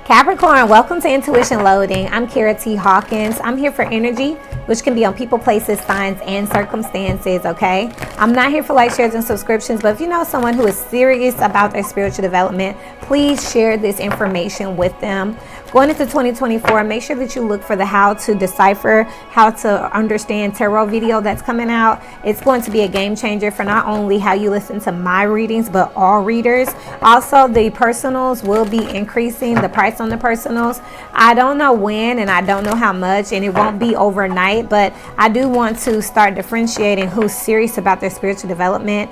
Capricorn, welcome to Intuition Loading. I'm Kara T. Hawkins. I'm here for energy, which can be on people, places, signs, and circumstances, okay? I'm not here for likes, shares, and subscriptions, but if you know someone who is serious about their spiritual development, please share this information with them. Going into 2024, make sure that you look for the How to Decipher, How to Understand Tarot video that's coming out. It's going to be a game changer for not only how you listen to my readings, but all readers. Also, the personals will be increasing, the price on the personals. I don't know when and I don't know how much, and it won't be overnight, but I do want to start differentiating who's serious about their spiritual development.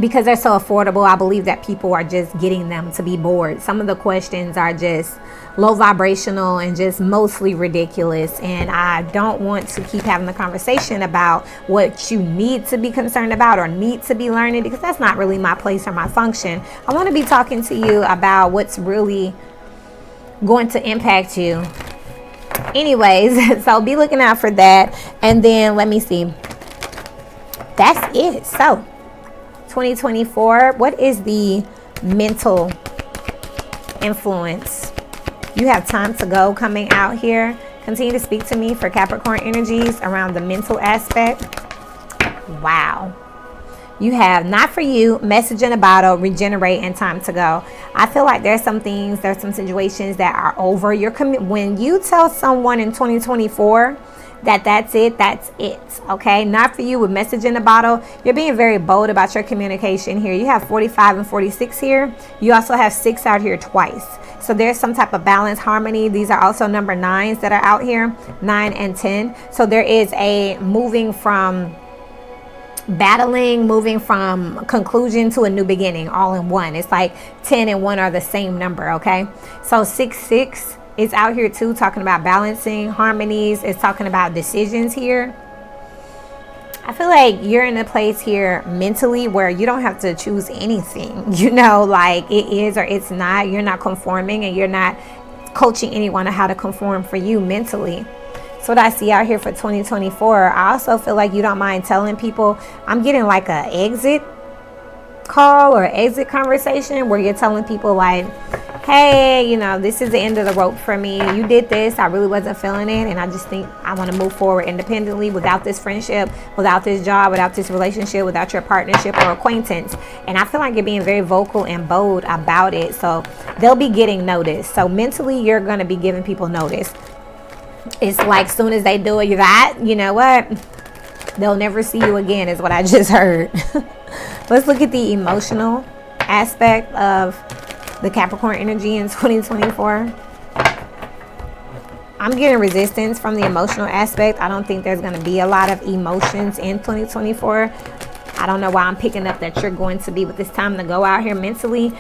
Because they're so affordable, I believe that people are just getting them to be bored. Some of the questions are just low vibrational and just mostly ridiculous. And I don't want to keep having the conversation about what you need to be concerned about or need to be learning, because that's not really my place or my function. I want to be talking to you about what's really going to impact you. Anyways, so be looking out for that. And then let me see. That's it. So 2024, what is the mental influence? You have time to go coming out here. Continue to speak to me for Capricorn energies around the mental aspect. Wow. You have Not For You, Message in a Bottle, Regenerate, and Time to Go. I feel like there's some things, there's some situations that are over. When you tell someone in 2024 that's it, okay? Not For You with Message in a Bottle. You're being very bold about your communication here. You have 45 and 46 here. You also have 6 out here twice. So there's some type of balance, harmony. These are also number 9s that are out here, 9 and 10. So there is a moving from battling, moving from conclusion to a new beginning, all in one. It's like 10 and 1 are the same number, okay? So 6 is out here too, talking about balancing, harmonies. It's talking about decisions here. I feel like you're in a place here mentally where you don't have to choose anything, like it is or it's not. You're not conforming, and you're not coaching anyone on how to conform for you mentally. So what I see out here for 2024, I also feel like you don't mind telling people. I'm getting like a exit call or exit conversation where you're telling people like, hey, this is the end of the rope for me. You did this, I really wasn't feeling it, and I just think I want to move forward independently without this friendship, without this job, without this relationship, without your partnership or acquaintance. And I feel like you're being very vocal and bold about it, so they'll be getting notice. So mentally, you're going to be giving people notice. It's like soon as they do it, you're like, you know what? They'll never see you again is what I just heard. Let's look at the emotional aspect of the Capricorn energy in 2024. I'm getting resistance from the emotional aspect. I don't think there's going to be a lot of emotions in 2024. I don't know why I'm picking up that you're going to be with this time to go out here mentally.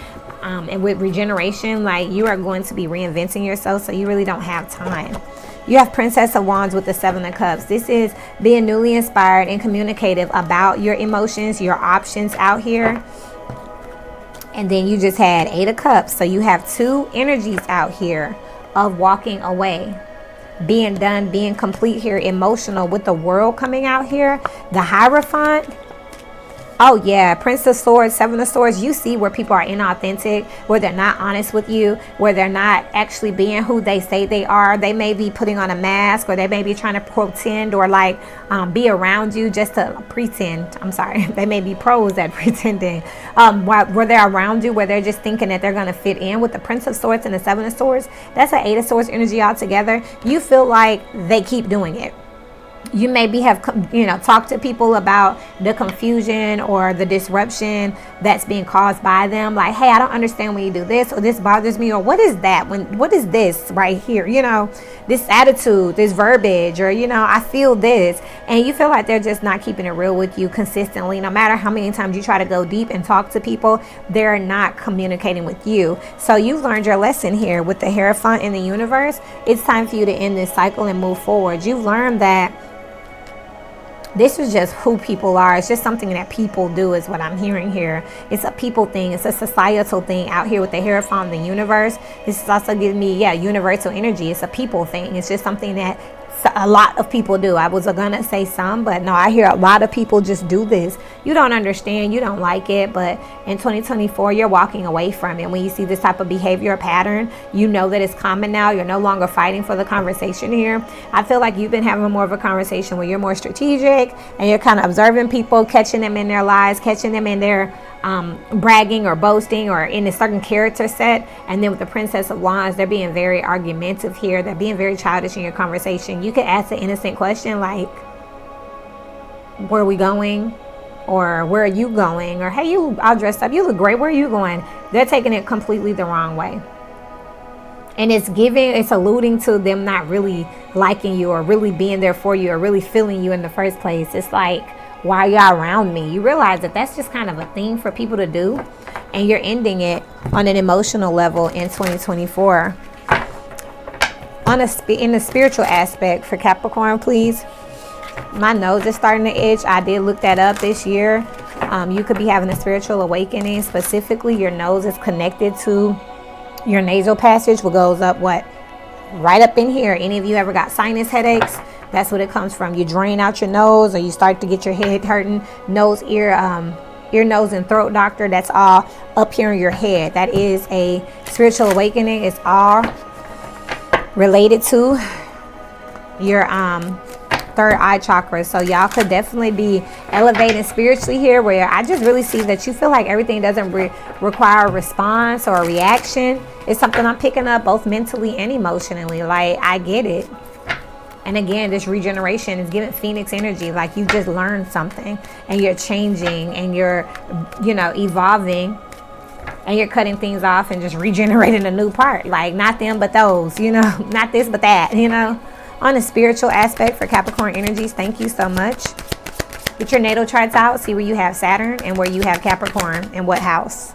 And with regeneration, like you are going to be reinventing yourself, so you really don't have time. You have Princess of Wands with the 7 of Cups. This is being newly inspired and communicative about your emotions, your options out here. And then you just had 8 of Cups. So you have 2 energies out here of walking away, being done, being complete here, emotional with the World coming out here. The Hierophant. Oh yeah, Prince of Swords, 7 of Swords. You see where people are inauthentic, where they're not honest with you, where they're not actually being who they say they are. They may be putting on a mask, or they may be trying to pretend or like be around you just to pretend. I'm sorry. They may be pros at pretending. Where they're around you, where they're just thinking that they're going to fit in. With the Prince of Swords and the 7 of Swords, that's an 8 of Swords energy altogether. You feel like they keep doing it. You maybe have, talked to people about the confusion or the disruption that's being caused by them. Like, hey, I don't understand when you do this, or this bothers me, or what is that? What is this right here? This attitude, this verbiage, or, I feel this. And you feel like they're just not keeping it real with you consistently. No matter how many times you try to go deep and talk to people, they're not communicating with you. So you've learned your lesson here with the Hierophant in the universe. It's time for you to end this cycle and move forward. You've learned that this is just who people are. It's just something that people do is what I'm hearing here. It's a people thing. It's a societal thing out here with the Hierophant, the universe. This is also giving me, universal energy. It's a people thing. It's just something that A lot of people do. I was gonna say some, but no, I hear a lot of people just do this. You don't understand, you don't like it, but in 2024 you're walking away from it. When you see this type of behavior pattern, you know that it's common now. You're no longer fighting for the conversation here. I feel like you've been having more of a conversation where you're more strategic and you're kind of observing people, catching them in their lies, catching them in their bragging or boasting or in a certain character set. And then with the Princess of Wands, they're being very argumentative here. They're being very childish in your conversation. You could ask an innocent question like, where are we going? Or where are you going? Or, hey, you all dressed up, you look great, where are you going? They're taking it completely the wrong way. And it's alluding to them not really liking you or really being there for you or really feeling you in the first place. It's like, why are y'all around me? You realize that that's just kind of a thing for people to do, and you're ending it on an emotional level in 2024. In the spiritual aspect for Capricorn, please. My nose is starting to itch. I did look that up this year. You could be having a spiritual awakening. Specifically, your nose is connected to your nasal passage, what goes up right up in here. Any of you ever got sinus headaches? That's what it comes from. You drain out your nose, or you start to get your head hurting. Nose, ear, nose, and throat doctor. That's all up here in your head. That is a spiritual awakening. It's all related to your third eye chakra. So y'all could definitely be elevating spiritually here, where I just really see that you feel like everything doesn't require a response or a reaction. It's something I'm picking up both mentally and emotionally. Like, I get it. And again, this regeneration is giving Phoenix energy. Like, you just learned something and you're changing and you're, evolving, and you're cutting things off and just regenerating a new part. Like, not them, but those, not this, but that, On the spiritual aspect for Capricorn energies, thank you so much. Get your natal charts out. See where you have Saturn and where you have Capricorn and what house.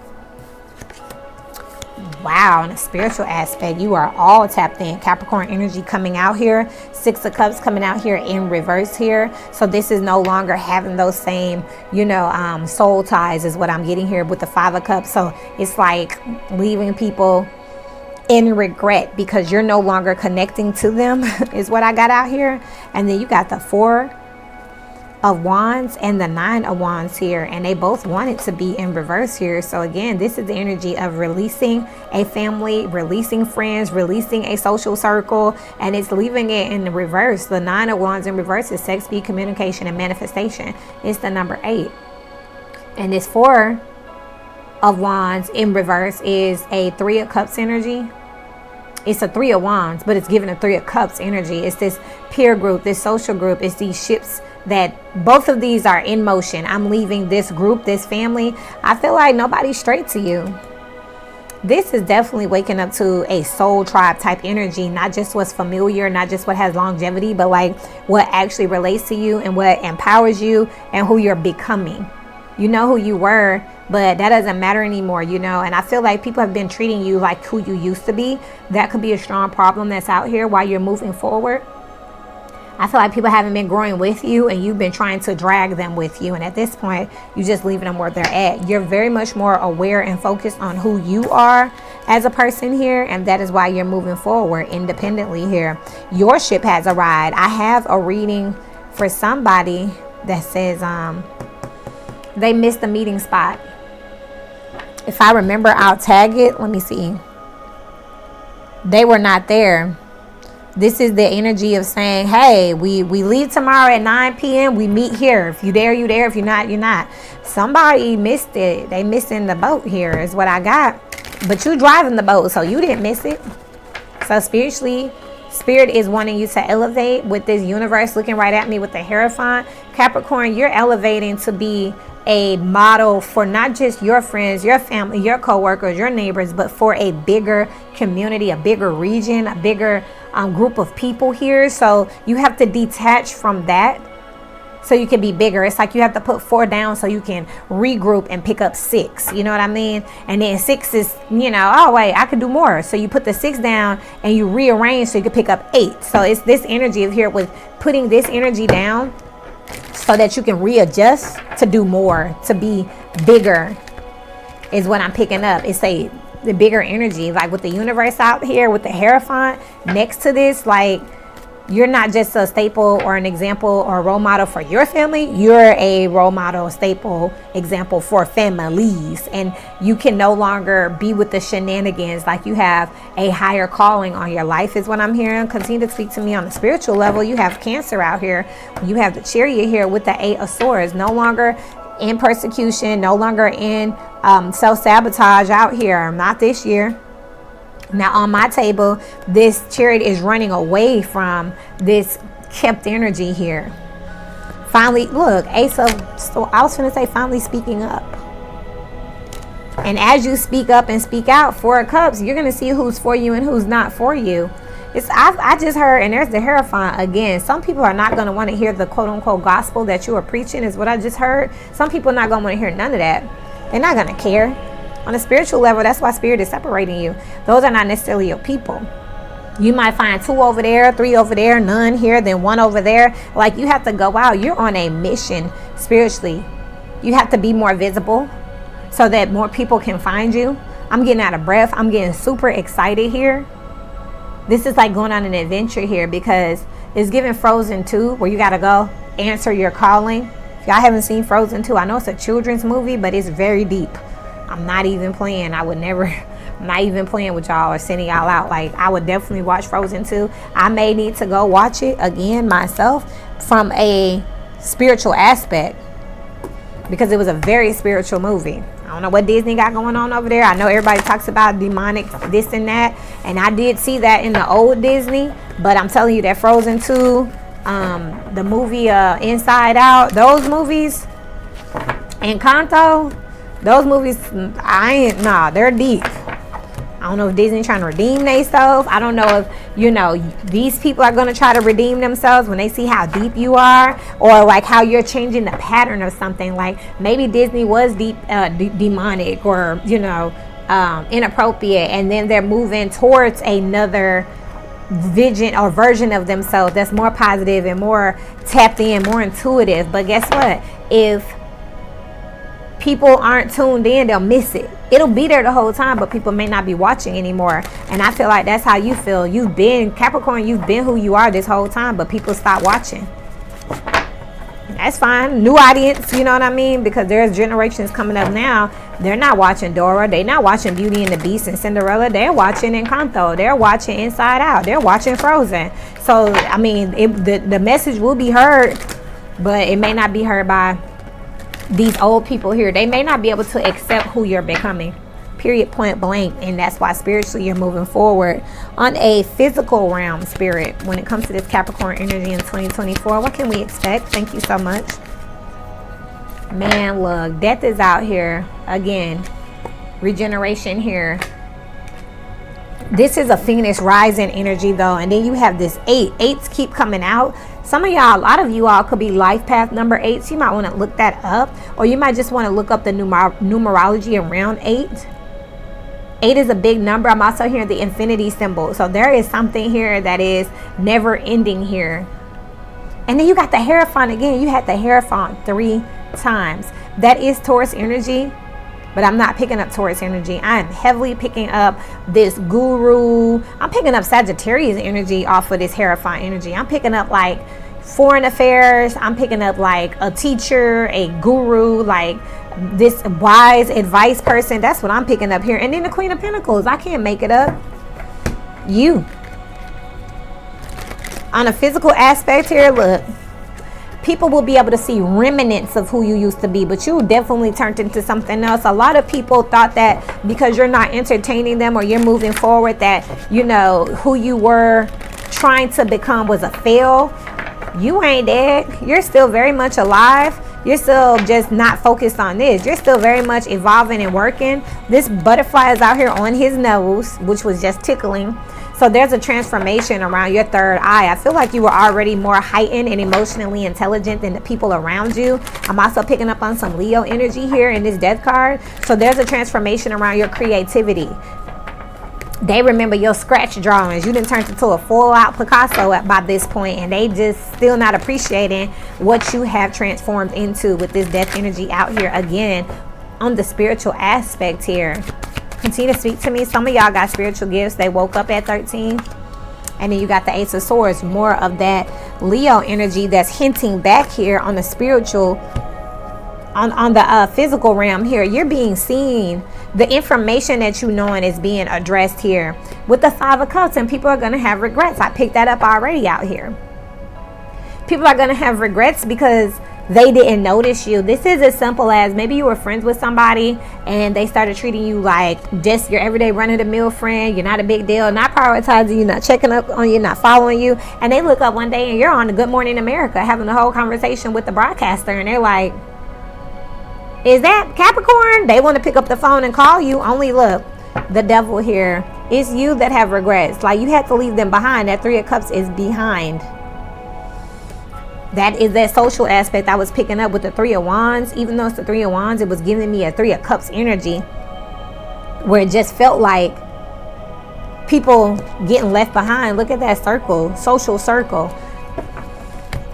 Wow, on a spiritual aspect, you are all tapped in. Capricorn energy coming out here. 6 of Cups coming out here in reverse here. So this is no longer having those same, soul ties is what I'm getting here with the 5 of Cups. So it's like leaving people in regret because you're no longer connecting to them is what I got out here. And then you got the 4 of Wands and the 9 of Wands here, and they both want it to be in reverse here. So again, this is the energy of releasing a family, releasing friends, releasing a social circle, and it's leaving it in the reverse. The 9 of Wands in reverse is sex, speed, communication, and manifestation. It's the number 8. And this 4 of Wands in reverse is a 3 of Cups energy. It's a 3 of Wands, but it's giving a 3 of Cups energy. It's this peer group, this social group. It's these ships that both of these are in motion. I'm leaving this group, this family. I feel like nobody's straight to you. This is definitely waking up to a soul tribe type energy, not just what's familiar, not just what has longevity, but like what actually relates to you and what empowers you and who you're becoming. You know who you were, but that doesn't matter anymore, and I feel like people have been treating you like who you used to be. That could be a strong problem that's out here while you're moving forward. I feel like people haven't been growing with you, and you've been trying to drag them with you. And at this point, you're just leaving them where they're at. You're very much more aware and focused on who you are as a person here. And that is why you're moving forward independently here. Your ship has arrived. I have a reading for somebody that says they missed the meeting spot. If I remember, I'll tag it. Let me see. They were not there. This is the energy of saying, hey, we leave tomorrow at 9 p.m. We meet here. If you're there, you're there. If you're not, you're not. Somebody missed it. They missing the boat here is what I got. But you driving the boat, so you didn't miss it. So spiritually, Spirit is wanting you to elevate with this universe looking right at me with the Hierophant. Capricorn, you're elevating to be a model for not just your friends, your family, your co-workers, your neighbors, but for a bigger community, a bigger region, a bigger group of people here. So you have to detach from that so you can be bigger. It's like you have to put 4 down so you can regroup and pick up 6. You know what I mean? And then 6 is, oh wait, I could do more. So you put the 6 down and you rearrange so you can pick up 8. So it's this energy of here with putting this energy down so that you can readjust to do more, to be bigger is what I'm picking up. It's the bigger energy, like with the universe out here with the Hierophant next to this, like you're not just a staple or an example or a role model for your family. You're a role model, staple, example for families. And you can no longer be with the shenanigans. Like, you have a higher calling on your life is what I'm hearing. Continue to speak to me on the spiritual level. You have Cancer out here. You have the Chariot here with the 8 of Swords. No longer in persecution, no longer in self-sabotage out here. Not this year. Now on my table, this Chariot is running away from this kept energy here. Finally, look, Ace of, so I was going to say finally speaking up. And as you speak up and speak out, 4 of Cups, you're going to see who's for you and who's not for you. I just heard, and there's the Hierophant again. Some people are not going to want to hear the quote unquote gospel that you are preaching, is what I just heard. Some people are not going to want to hear none of that. They're not going to care. On a spiritual level, that's why Spirit is separating you. Those are not necessarily your people. You might find 2 over there, 3 over there, none here, then 1 over there. Like, you have to go out. You're on a mission spiritually. You have to be more visible so that more people can find you. I'm getting out of breath. I'm getting super excited here. This is like going on an adventure here, because it's giving Frozen 2, where you got to go answer your calling. If y'all haven't seen Frozen 2, I know it's a children's movie, but it's very deep. I'm not even playing. I'm not even playing with y'all or sending y'all out. Like, I would definitely watch Frozen 2. I may need to go watch it again myself from a spiritual aspect, because it was a very spiritual movie. I don't know what Disney got going on over there. I know everybody talks about demonic this and that, and I did see that in the old Disney, but I'm telling you that Frozen 2, the movie Inside Out, those movies, and Encanto, those movies, they're deep. I don't know if Disney's trying to redeem themselves. I don't know if, these people are going to try to redeem themselves when they see how deep you are, or like how you're changing the pattern of something. Like, maybe Disney was deep, demonic, or, inappropriate, and then they're moving towards another vision or version of themselves that's more positive and more tapped in, more intuitive. But guess what? If people aren't tuned in, they'll miss it. It'll be there the whole time, but people may not be watching anymore. And I feel like that's how you feel. You've been Capricorn, you've been who you are this whole time, but people stop watching. That's fine. New audience, you know what I mean? Because there's generations coming up now. They're not watching Dora. They're not watching Beauty and the Beast and Cinderella. They're watching Encanto. They're watching Inside Out. They're watching Frozen. So, I mean, the message will be heard, but it may not be heard by these old people here. They may not be able to accept who you're becoming, period, point blank. And that's why spiritually you're moving forward on a physical realm, Spirit, when it comes to this Capricorn energy in 2024. What can we expect? Thank you so much. Man, look, death is out here again. Regeneration here. This is a Phoenix rising energy though, and then you have this 8. 8s keep coming out. Some of y'all, a lot of you all could be life path number 8s. You might want to look that up, or you might just want to look up the numerology around 8. 8 is a big number. I'm also hearing the infinity symbol. So there is something here that is never ending here. And then you got the Hierophant again. You had the Hierophant 3 times. That is Taurus energy, but I'm not picking up Taurus energy. I am heavily picking up this guru. I'm picking up Sagittarius energy off of this Hierophant energy. I'm picking up like foreign affairs. I'm picking up like a teacher, a guru, like this wise advice person. That's what I'm picking up here. And then the Queen of Pentacles. I can't make it up. You. On a physical aspect here, look. People will be able to see remnants of who you used to be, but you definitely turned into something else. A lot of people thought that because you're not entertaining them or you're moving forward, that, who you were trying to become was a fail. You ain't dead. You're still very much alive. You're still just not focused on this. You're still very much evolving and working. This butterfly is out here on his nose, which was just tickling. So there's a transformation around your third eye. I feel like you were already more heightened and emotionally intelligent than the people around you. I'm also picking up on some Leo energy here in this death card. So there's a transformation around your creativity. They remember your scratch drawings. You didn't turn into a full-out Picasso by this point, and they just still not appreciating what you have transformed into with this death energy out here again on the spiritual aspect here. Continue to speak to me. Some of y'all got spiritual gifts. They woke up at 13. And then you got the Ace of Swords, more of that Leo energy that's hinting back here on the spiritual, on the physical realm here. You're being seen. The information that you knowing is being addressed here with the Five of Cups, and people are going to have regrets. I picked that up already out here. People are going to have regrets because they didn't notice you. This is as simple as maybe you were friends with somebody and they started treating you like just your everyday run-of-the-mill friend. You're not a big deal, not prioritizing you, not checking up on you, not following you. And they look up one day and you're on the Good Morning America having a whole conversation with the broadcaster, and they're like, is that Capricorn? They want to pick up the phone and call you. Only look, the devil here. It's you that have regrets. Like, you had to leave them behind. That Three of Cups is behind. That is that social aspect I was picking up with the Three of Wands. Even though it's the Three of Wands, it was giving me a Three of Cups energy where it just felt like people getting left behind. Look at that circle, social circle,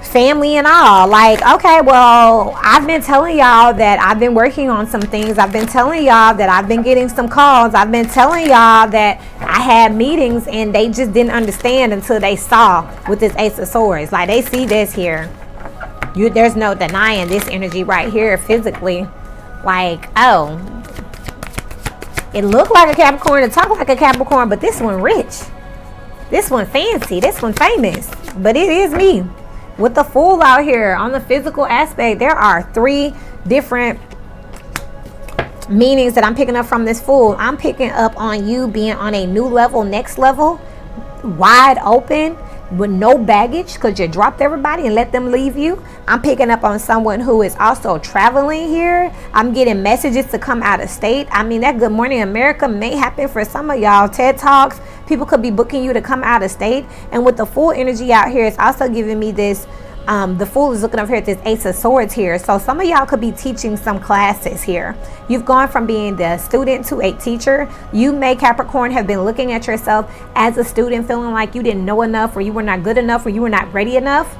family and all. Like, okay, well, I've been telling y'all that I've been working on some things. I've been telling y'all that I've been getting some calls. I've been telling y'all that I had meetings, and they just didn't understand until they saw with this Ace of Swords. Like, they see this here. There's no denying this energy right here physically. Like, oh, it looked like a Capricorn, it talked like a Capricorn, but this one rich. This one fancy. This one famous. But it is me. With the Fool out here on the physical aspect, there are 3 different meanings that I'm picking up from this Fool. I'm picking up on you being on a new level, next level, wide open, with no baggage, because you dropped everybody and let them leave you. I'm picking up on someone who is also traveling here. I'm getting messages to come out of state. I mean, that Good Morning America may happen for some of y'all. TED Talks, people could be booking you to come out of state. And with the Fool energy out here, it's also giving me this, the Fool is looking over here at this Ace of Swords here. So some of y'all could be teaching some classes here. You've gone from being the student to a teacher. You may, Capricorn, have been looking at yourself as a student, feeling like you didn't know enough, or you were not good enough, or you were not ready enough.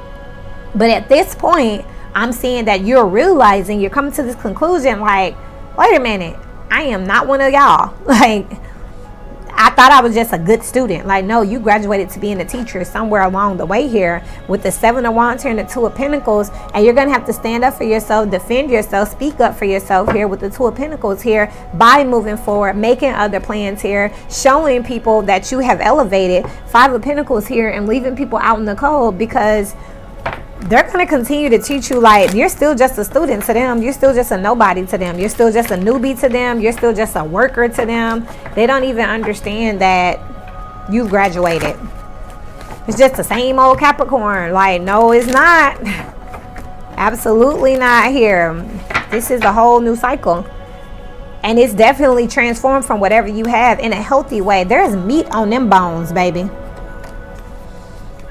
But at this point, I'm seeing that you're realizing, you're coming to this conclusion like, wait a minute, I am not one of y'all. Like, I thought I was just a good student. Like, no, you graduated to being a teacher somewhere along the way here with the Seven of Wands here and the Two of Pentacles. And you're going to have to stand up for yourself, defend yourself, speak up for yourself here with the Two of Pentacles here by moving forward, making other plans here, showing people that you have elevated. Five of Pentacles here, and leaving people out in the cold, because they're going to continue to teach you like you're still just a student to them. You're still just a nobody to them. You're still just a newbie to them. You're still just a worker to them. They don't even understand that you've graduated. It's just the same old Capricorn. Like, no, it's not. Absolutely not here. This is a whole new cycle. And it's definitely transformed from whatever you have in a healthy way. There's meat on them bones, baby.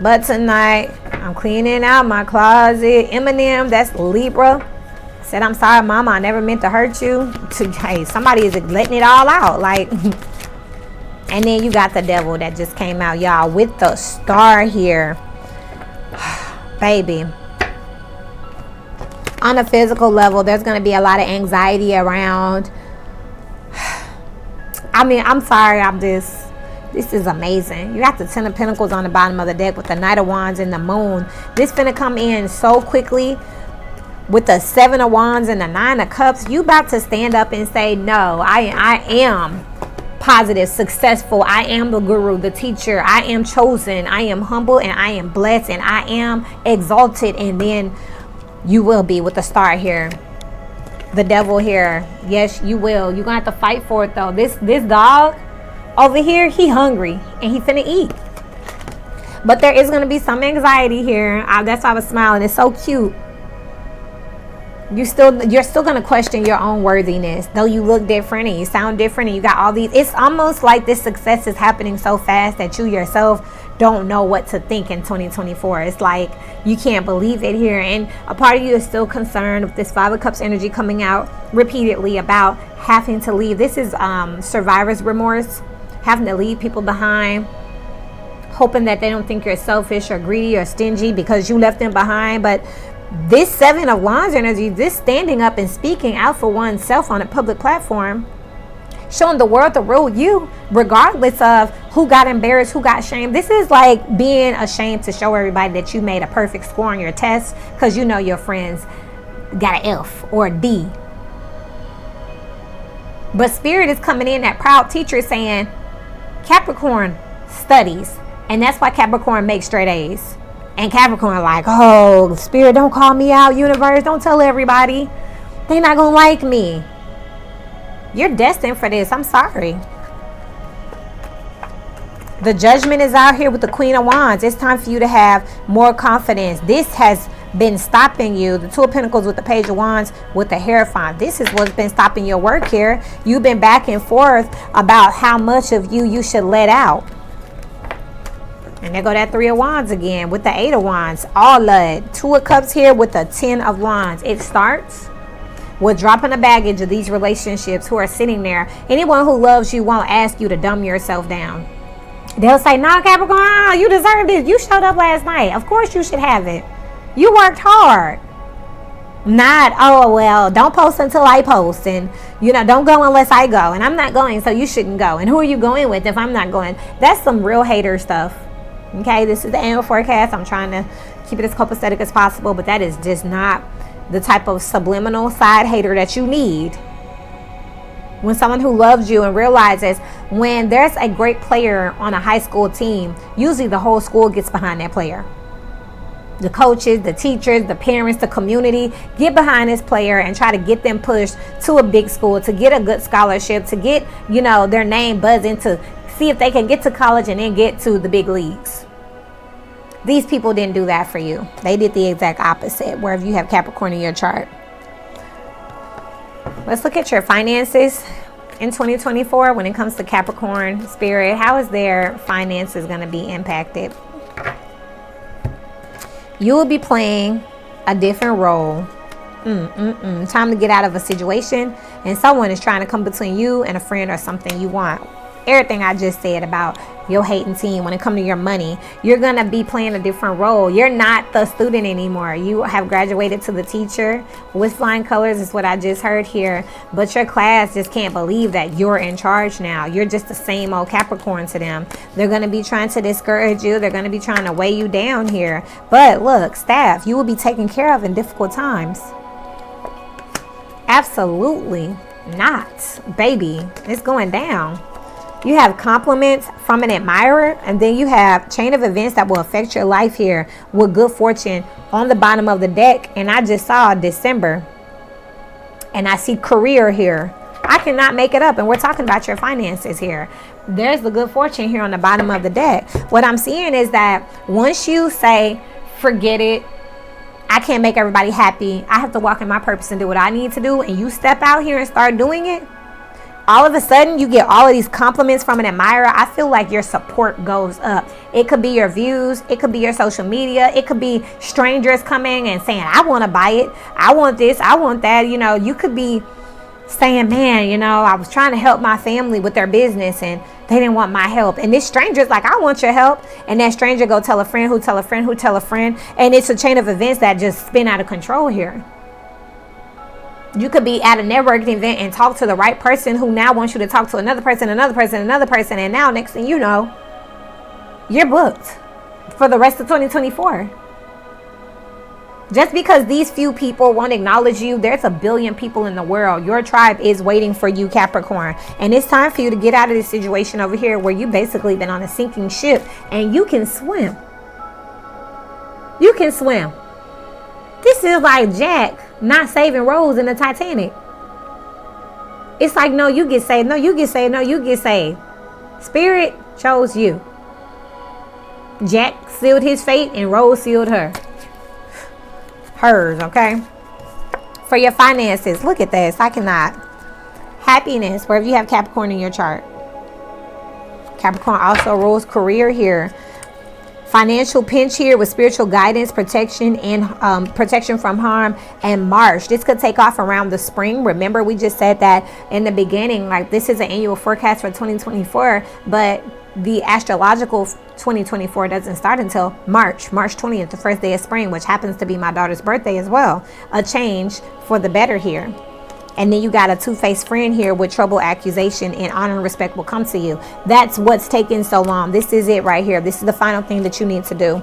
But tonight, I'm cleaning out my closet. Eminem, that's Libra, said, I'm sorry, mama, I never meant to hurt you. Hey, somebody is letting it all out. Like, and then you got the devil that just came out, y'all, with the star here. Baby. On a physical level, there's going to be a lot of anxiety around. I mean, I'm sorry, this is amazing. You got the Ten of Pentacles on the bottom of the deck with the Knight of Wands and the Moon. This finna come in so quickly with the Seven of Wands and the Nine of Cups. You about to stand up and say, no, I am positive, successful. I am the guru, the teacher. I am chosen. I am humble, and I am blessed, and I am exalted. And then you will be with the star here. The devil here. Yes, you will. You're going to have to fight for it, though. This dog over here, he hungry and he finna eat. But there is going to be some anxiety here. That's why I was smiling. It's so cute. You're still going to question your own worthiness, though you look different and you sound different and you got all these. It's almost like this success is happening so fast that you yourself don't know what to think in 2024. It's like you can't believe it here. And a part of you is still concerned with this Five of Cups energy coming out repeatedly about having to leave. This is survivor's remorse. Having to leave people behind, hoping that they don't think you're selfish or greedy or stingy because you left them behind. But this Seven of Wands energy, this standing up and speaking out for oneself on a public platform, showing the world the real you, regardless of who got embarrassed, who got shamed. This is like being ashamed to show everybody that you made a perfect score on your test because you know your friends got an F or a D. But Spirit is coming in, that proud teacher, saying Capricorn studies, and that's why Capricorn makes straight A's. And Capricorn like, oh, Spirit, don't call me out, universe, don't tell everybody, they not gonna like me. You're destined for this. I'm sorry. The Judgment is out here with the Queen of Wands. It's time for you to have more confidence. This has been stopping you. The Two of Pentacles with the Page of Wands with the Hierophant. This is what's been stopping your work here. You've been back and forth about how much of you should let out. And there go that Three of Wands again with the Eight of Wands. All love. Two of Cups here with the Ten of Wands. It starts with dropping the baggage of these relationships who are sitting there. Anyone who loves you won't ask you to dumb yourself down. They'll say, no, Capricorn, you deserve this. You showed up last night. Of course you should have it. You worked hard. Not, oh, well, don't post until I post. And, you know, don't go unless I go. And I'm not going, so you shouldn't go. And who are you going with if I'm not going? That's some real hater stuff. Okay, this is the annual forecast. I'm trying to keep it as copacetic as possible. But that is just not the type of subliminal side hater that you need. When someone who loves you and realizes when there's a great player on a high school team, usually the whole school gets behind that player. The coaches, the teachers, the parents, the community get behind this player and try to get them pushed to a big school, to get a good scholarship, to get, you know, their name buzzing, to see if they can get to college and then get to the big leagues. These people didn't do that for you. They did the exact opposite, wherever you have Capricorn in your chart. Let's look at your finances in 2024 when it comes to Capricorn Spirit. How is their finances going to be impacted? You will be playing a different role. Time to get out of a situation, and someone is trying to come between you and a friend or something you want. Everything I just said about your hating team when it comes to your money, you're going to be playing a different role. You're not the student anymore. You have graduated to the teacher with flying colors is what I just heard here. But your class just can't believe that you're in charge now. You're just the same old Capricorn to them. They're going to be trying to discourage you. They're going to be trying to weigh you down here. But look, staff, you will be taken care of in difficult times. Absolutely not, baby. It's going down. You have compliments from an admirer, and then you have chain of events that will affect your life here with good fortune on the bottom of the deck. And I just saw December, and I see career here. I cannot make it up, and we're talking about your finances here. There's the good fortune here on the bottom of the deck. What I'm seeing is that once you say, forget it, I can't make everybody happy, I have to walk in my purpose and do what I need to do, and you step out here and start doing it, all of a sudden you get all of these compliments from an admirer. I feel like your support goes up. It could be your views, it could be your social media, it could be strangers coming and saying, I want to buy it, I want this, I want that. You know, you could be saying, man, you know, I was trying to help my family with their business and they didn't want my help. And this stranger's like, I want your help. And that stranger go tell a friend who tell a friend who tell a friend. And it's a chain of events that just spin out of control here. You could be at a networking event and talk to the right person who now wants you to talk to another person, another person, another person. And now next thing you know, you're booked for the rest of 2024. Just because these few people won't acknowledge you, there's a billion people in the world. Your tribe is waiting for you, Capricorn. And it's time for you to get out of this situation over here where you've basically been on a sinking ship and you can swim. You can swim. This is like Jack not saving Rose in the Titanic. It's like, no, you get saved. No, you get saved. No, you get saved. Spirit chose you. Jack sealed his fate and Rose sealed hers, okay? For your finances, look at this. I cannot. Happiness, wherever you have Capricorn in your chart. Capricorn also rules career here. Financial pinch here with spiritual guidance, protection, and protection from harm and March. This could take off around the spring. Remember, we just said that in the beginning, like this is an annual forecast for 2024, but the astrological 2024 doesn't start until March 20th, the first day of spring, which happens to be my daughter's birthday as well. A change for the better here. And then you got a two-faced friend here with trouble, accusation, and honor and respect will come to you. That's what's taking so long. This is it right here. This is the final thing that you need to do.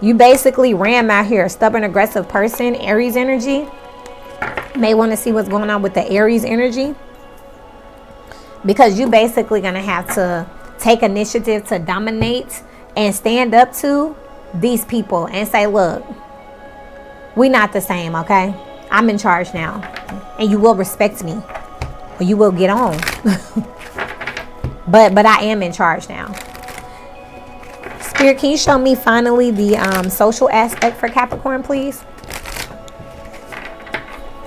You basically ram out here, stubborn, aggressive person, Aries energy. May want to see what's going on with the Aries energy, because you basically going to have to take initiative to dominate and stand up to these people and say, look, we not the same, okay? I'm in charge now, and you will respect me, or you will get on. but I am in charge now. Spirit, can you show me finally the social aspect for Capricorn, please?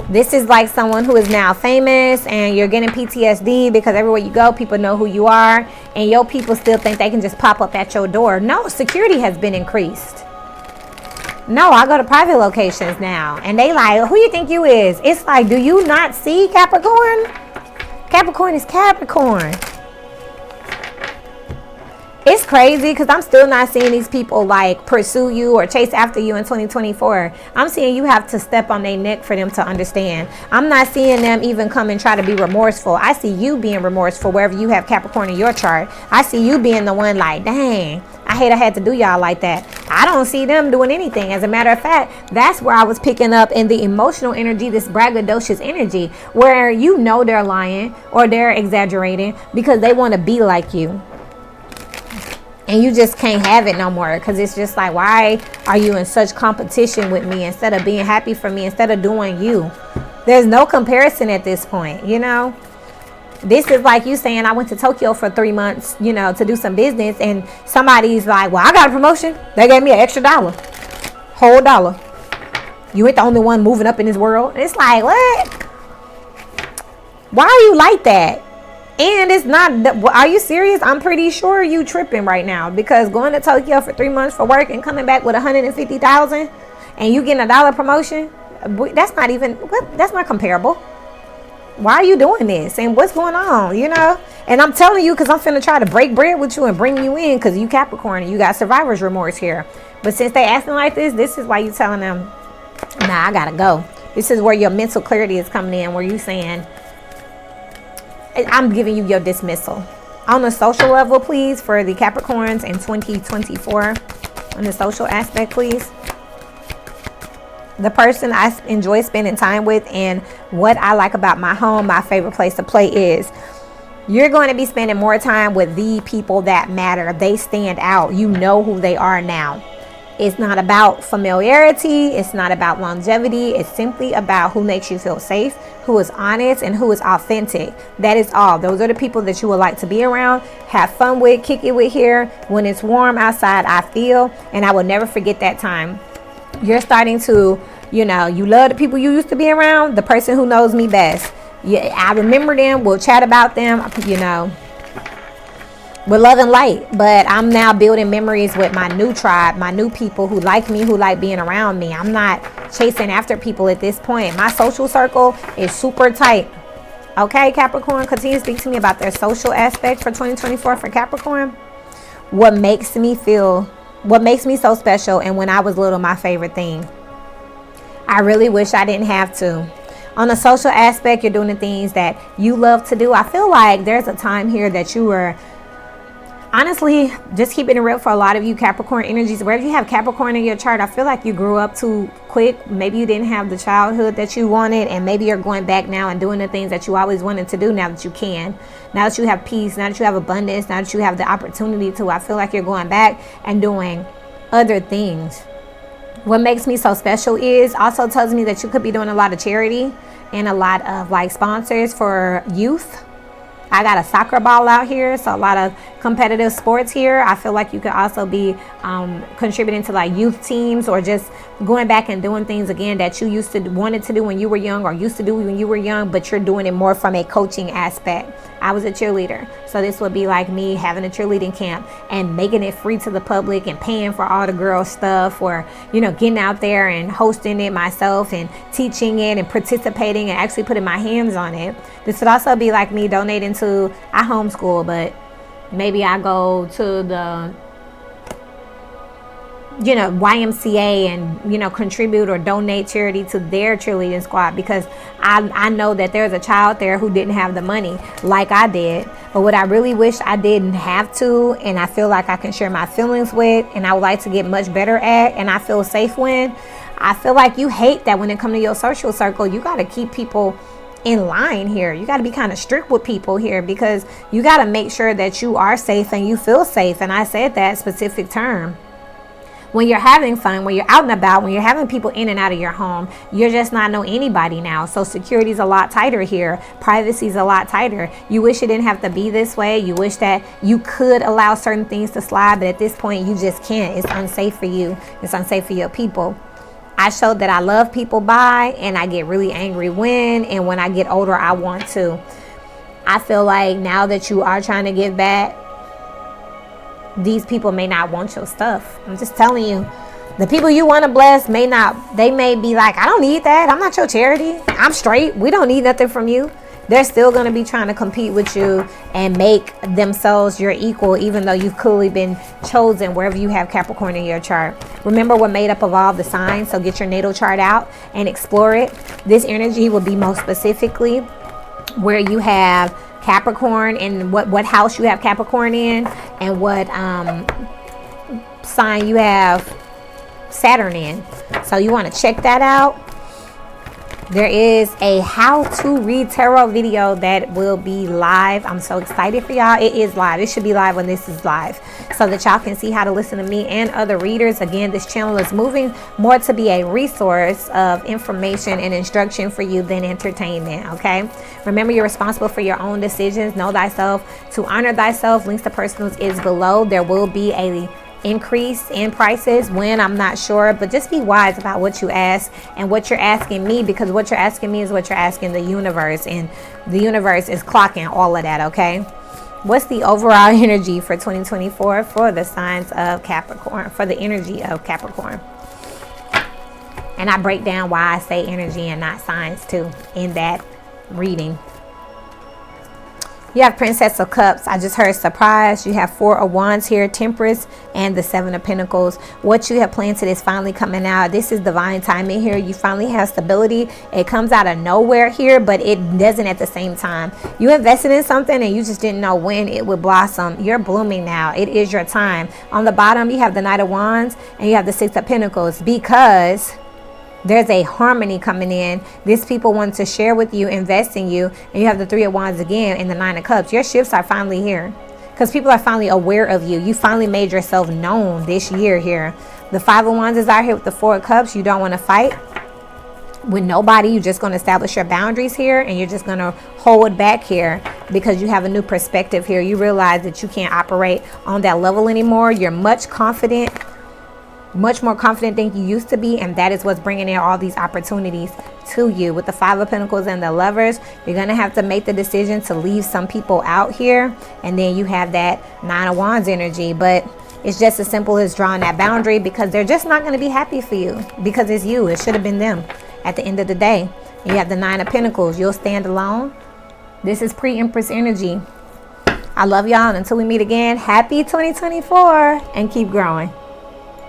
This is like someone who is now famous, and you're getting PTSD because everywhere you go, people know who you are, and your people still think they can just pop up at your door. No, security has been increased. No, I go to private locations now, and they like, who you think you is? It's like, do you not see Capricorn? Capricorn is Capricorn. It's crazy because I'm still not seeing these people like pursue you or chase after you in 2024. I'm seeing you have to step on their neck for them to understand. I'm not seeing them even come and try to be remorseful. I see you being remorseful wherever you have Capricorn in your chart. I see you being the one like, dang, I hate I had to do y'all like that. I don't see them doing anything. As a matter of fact, that's where I was picking up in the emotional energy, this braggadocious energy, where you know they're lying or they're exaggerating because they want to be like you. And you just can't have it no more, because it's just like, why are you in such competition with me instead of being happy for me, instead of doing you? There's no comparison at this point, you know? This is like you saying, I went to Tokyo for 3 months, you know, to do some business, and somebody's like, well, I got a promotion. They gave me an extra $1. Whole $1. You ain't the only one moving up in this world. And it's like, what? Why are you like that? And it's not, are you serious? I'm pretty sure you tripping right now, because going to Tokyo for 3 months for work and coming back with 150,000 and you getting a $1 promotion, that's not even, that's not comparable. Why are you doing this? And what's going on, you know? And I'm telling you, because I'm finna try to break bread with you and bring you in, because you Capricorn and you got survivor's remorse here. But since they acting like this is why you telling them, nah, I gotta go. This is where your mental clarity is coming in, where you saying, I'm giving you your dismissal. On the social level, please, for the Capricorns in 2024, on the social aspect, please. The person I enjoy spending time with and what I like about my home, my favorite place to play is, you're going to be spending more time with the people that matter. They stand out. You know who they are now. It's not about familiarity. It's not about longevity. It's simply about who makes you feel safe, who is honest, and who is authentic. That is all. Those are the people that you would like to be around, have fun with, kick it with here. When it's warm outside, I feel, and I will never forget that time. You're starting to, you know, you love the people you used to be around, the person who knows me best. Yeah, I remember them. We'll chat about them, you know, with love and light. But I'm now building memories with my new tribe, my new people who like me, who like being around me. I'm not chasing after people at this point. My social circle is super tight. Okay, Capricorn, continue to speak to me about their social aspect for 2024 for Capricorn. What makes me so special, and when I was little, my favorite thing. I really wish I didn't have to. On the social aspect, you're doing the things that you love to do. I feel like there's a time here that you were, honestly, just keeping it real for a lot of you Capricorn energies, wherever you have Capricorn in your chart, I feel like you grew up too quick. Maybe you didn't have the childhood that you wanted, and maybe you're going back now and doing the things that you always wanted to do now that you can. Now that you have peace, now that you have abundance, now that you have the opportunity to, I feel like you're going back and doing other things. What makes me so special is also tells me that you could be doing a lot of charity and a lot of like sponsors for youth. I got a soccer ball out here, so a lot of competitive sports here. I feel like you could also be contributing to like youth teams, or just going back and doing things again that you used to wanted to do when you were young, or used to do when you were young, but you're doing it more from a coaching aspect. I was a cheerleader, so this would be like me having a cheerleading camp and making it free to the public and paying for all the girls stuff, or, you know, getting out there and hosting it myself and teaching it and participating and actually putting my hands on it. This would also be like me donating to, I homeschool, but maybe I go to YMCA and, contribute or donate charity to their cheerleading squad, because I know that there's a child there who didn't have the money like I did. But what I really wish I didn't have to, and I feel like I can share my feelings with, and I would like to get much better at, and I feel safe when, I feel like you hate that when it comes to your social circle, you got to keep people in line here. You got to be kind of strict with people here, because you got to make sure that you are safe and you feel safe. And I said that specific term. When you're having fun, when you're out and about, when you're having people in and out of your home, you're just not know anybody now. So security's a lot tighter here. Privacy's a lot tighter. You wish it didn't have to be this way. You wish that you could allow certain things to slide, but at this point you just can't. It's unsafe for you. It's unsafe for your people. I showed that I love people by, and I get really angry when, and when I get older, I want to. I feel like now that you are trying to give back, these people may not want your stuff. I'm just telling you, the people you want to bless may not, they may be like, I don't need that. I'm not your charity. I'm straight. We don't need nothing from you. They're still going to be trying to compete with you and make themselves your equal, even though you've clearly been chosen wherever you have Capricorn in your chart. Remember, we're made up of all the signs, so get your natal chart out and explore it. This energy will be most specifically where you have Capricorn and what house you have Capricorn in, and what sign you have Saturn in. So you want to check that out. There is a how to read tarot video that will be live. I'm so excited for y'all. It is live. It should be live when this is live, so that y'all can see how to listen to me and other readers. Again, this channel is moving more to be a resource of information and instruction for you than entertainment. Okay, remember, you're responsible for your own decisions. Know thyself to honor thyself. Links to personals is below. There will be a increase in prices when, I'm not sure, but just be wise about what you ask and what you're asking me, because what you're asking me is what you're asking the universe, and the universe is clocking all of that. Okay, what's the overall energy for 2024 for the signs of Capricorn, for the energy of Capricorn? And I break down why I say energy and not signs too in that reading. You have Princess of Cups. I just heard surprise. You have Four of Wands here, Temperance, and the Seven of Pentacles. What you have planted is finally coming out. This is divine timing here. You finally have stability. It comes out of nowhere here, but it doesn't at the same time. You invested in something and you just didn't know when it would blossom. You're blooming now. It is your time. On the bottom, you have the Knight of Wands and you have the Six of Pentacles, because there's a harmony coming in. These people want to share with you, invest in you. And you have the Three of Wands again and the Nine of Cups. Your shifts are finally here, because people are finally aware of you. You finally made yourself known this year here. The Five of Wands is out here with the Four of Cups. You don't want to fight with nobody. You're just going to establish your boundaries here, and you're just going to hold back here because you have a new perspective here. You realize that you can't operate on that level anymore. You're much more confident than you used to be, and that is what's bringing in all these opportunities to you. With the Five of Pentacles and the Lovers, you're going to have to make the decision to leave some people out here, and then you have that Nine of Wands energy. But it's just as simple as drawing that boundary, because they're just not going to be happy for you, because it's you. It should have been them at the end of the day. You have the Nine of Pentacles. You'll stand alone. This is pre-Empress energy. I love y'all, and until we meet again, happy 2024 and keep growing.